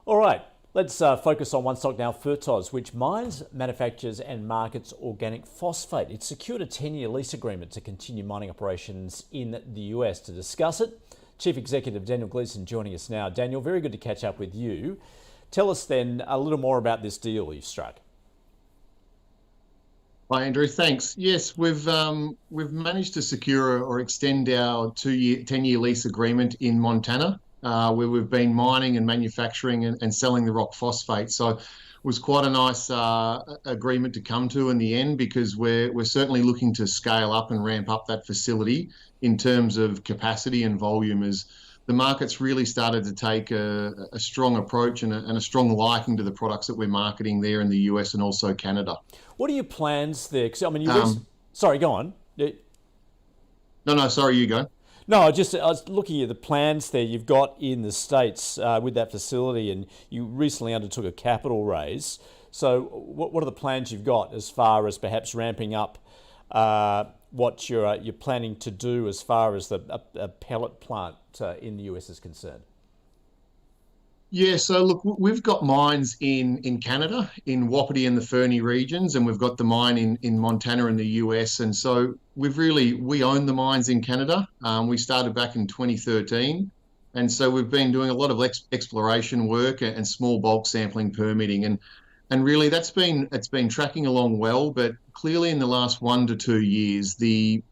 All right, let's focus on one stock now, Fertoz, which mines, manufactures and markets organic phosphate. It secured a 10-year lease agreement to continue mining operations in the US. To discuss it, Chief Executive Daniel Gleeson joining us now. Daniel, very good to catch up with you. Tell us then a little more about this deal you've struck. Hi, Andrew. Thanks. Yes, we've managed to secure or extend our 10-year lease agreement in Montana, where we've been mining and manufacturing and selling the rock phosphate. So it was quite a nice agreement to come to in the end, because we're certainly looking to scale up and ramp up that facility in terms of capacity and volume, as the market's really started to take a strong approach and a strong liking to the products that we're marketing there in the US and also Canada. What are your plans there? 'Cause, I mean, sorry, go on. No, sorry, you go. No, I was looking at the plans there you've got in the States with that facility, and you recently undertook a capital raise. So what are the plans you've got as far as perhaps ramping up what you're planning to do as far as a pellet plant in the US is concerned? Yeah, so look, we've got mines in Canada, in Wapiti and the Fernie regions, and we've got the mine in Montana in the US. And so we own the mines in Canada. We started back in 2013. And so we've been doing a lot of exploration work and small bulk sampling permitting. And really it's been tracking along well, but clearly in the last 1 to 2 years, the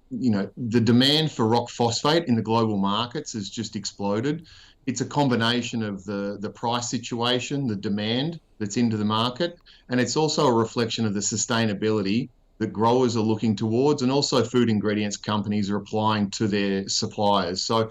demand for rock phosphate in the global markets has just exploded. It's a combination of the price situation, the demand that's into the market, and it's also a reflection of the sustainability that growers are looking towards, and also food ingredients companies are applying to their suppliers. So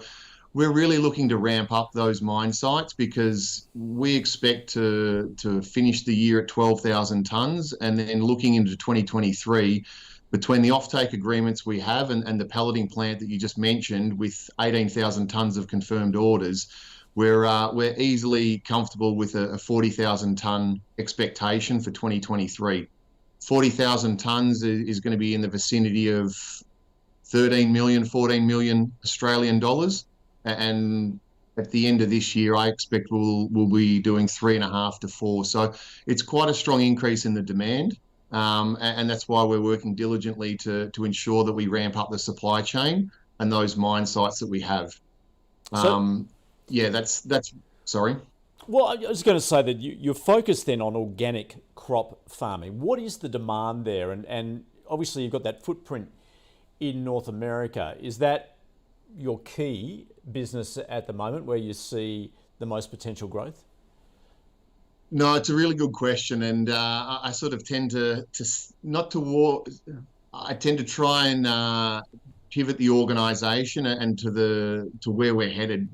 we're really looking to ramp up those mine sites, because we expect to finish the year at 12,000 tonnes, and then looking into 2023, between the offtake agreements we have and the pelleting plant that you just mentioned, with 18,000 tonnes of confirmed orders, we're easily comfortable with a 40,000 tonne expectation for 2023. 40,000 tonnes is going to be in the vicinity of 13 million, 14 million Australian dollars. And at the end of this year, I expect we'll be doing 3.5 to 4. So it's quite a strong increase in the demand. And that's why we're working diligently to ensure that we ramp up the supply chain and those mine sites that we have. That's sorry. Well, I was going to say that you're focused then on organic crop farming. What is the demand there? And obviously you've got that footprint in North America. Is that your key business at the moment, where you see the most potential growth? No, it's a really good question, and I sort of tend I tend to try and pivot the organisation and to where we're headed.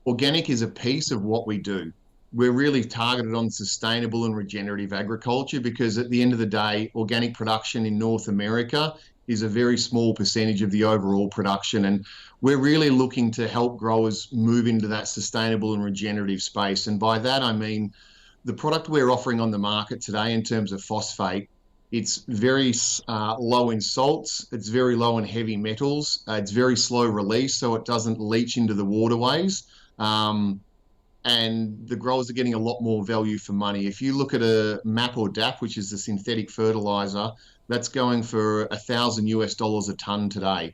Organic is a piece of what we do. We're really targeted on sustainable and regenerative agriculture, because at the end of the day, organic production in North America is a very small percentage of the overall production, and we're really looking to help growers move into that sustainable and regenerative space. And by that I mean the product we're offering on the market today in terms of phosphate, it's very low in salts, it's very low in heavy metals, it's very slow release, so it doesn't leach into the waterways, and the growers are getting a lot more value for money. If you look at a MAP or DAP, which is the synthetic fertilizer, that's going for $1,000 a ton today.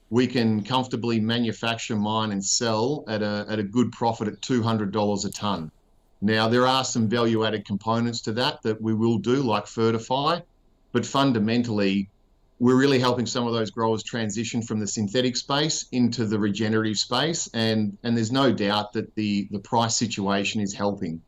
We can comfortably manufacture, mine and sell at a good profit at $200 a ton. Now, there are some value-added components to that we will do, like Fertify, but fundamentally, we're really helping some of those growers transition from the synthetic space into the regenerative space, and there's no doubt that the price situation is helping.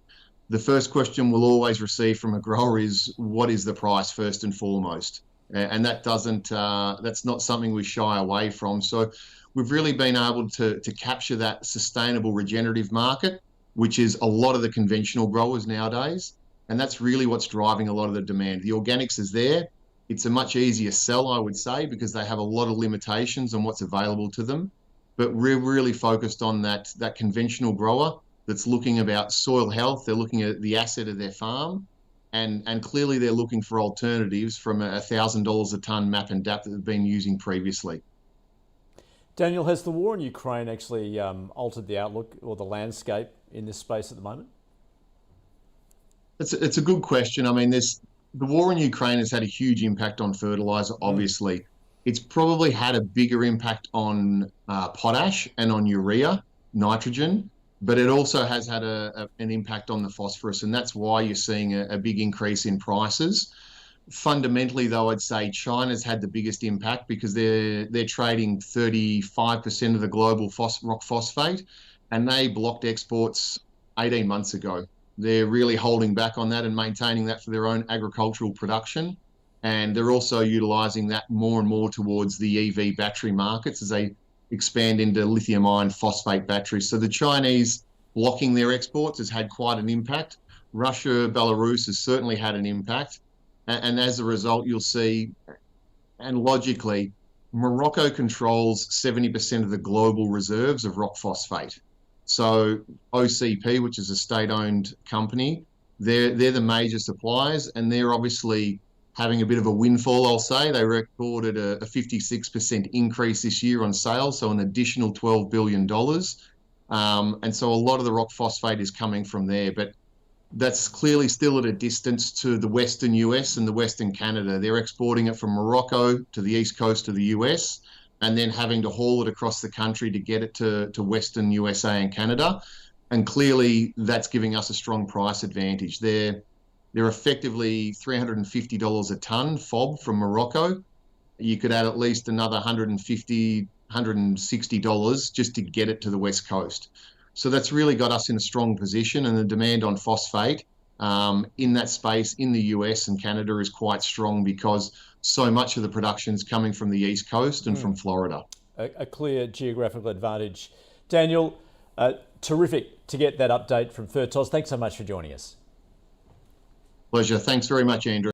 The first question we'll always receive from a grower is, what is the price, first and foremost? And that's not something we shy away from. So we've really been able to capture that sustainable regenerative market, which is a lot of the conventional growers nowadays. And that's really what's driving a lot of the demand. The organics is there. It's a much easier sell, I would say, because they have a lot of limitations on what's available to them. But we're really focused on that conventional grower that's looking about soil health. They're looking at the asset of their farm, and clearly they're looking for alternatives from $1,000 a ton MAP and DAP that they've been using previously. Daniel, has the war in Ukraine actually altered the outlook or the landscape in this space at the moment? It's a good question. I mean, the war in Ukraine has had a huge impact on fertilizer, obviously. It's probably had a bigger impact on potash and on urea, nitrogen, but it also has had an impact on the phosphorus, and that's why you're seeing a big increase in prices. Fundamentally, though, I'd say China's had the biggest impact because they're trading 35% of the global rock phosphate, and they blocked exports 18 months ago. They're really holding back on that and maintaining that for their own agricultural production. And they're also utilizing that more and more towards the EV battery markets as they expand into lithium iron phosphate batteries. So the Chinese blocking their exports has had quite an impact. Russia, Belarus has certainly had an impact. And as a result, you'll see, and logically, Morocco controls 70% of the global reserves of rock phosphate. So OCP, which is a state-owned company, they're the major suppliers, and they're obviously having a bit of a windfall, I'll say. They recorded a 56% increase this year on sales, so an additional $12 billion. And so a lot of the rock phosphate is coming from there, but that's clearly still at a distance to the Western US and the Western Canada. They're exporting it from Morocco to the east coast of the US and then having to haul it across the country to get it to Western USA and Canada. And clearly that's giving us a strong price advantage. They're effectively $350 a tonne FOB from Morocco. You could add at least another $150, $160 just to get it to the West Coast. So that's really got us in a strong position, and the demand on phosphate in that space in the US and Canada is quite strong because so much of the production is coming from the East Coast and from Florida. A clear geographical advantage. Daniel, terrific to get that update from Fertoz. Thanks so much for joining us. Pleasure. Thanks very much, Andrew.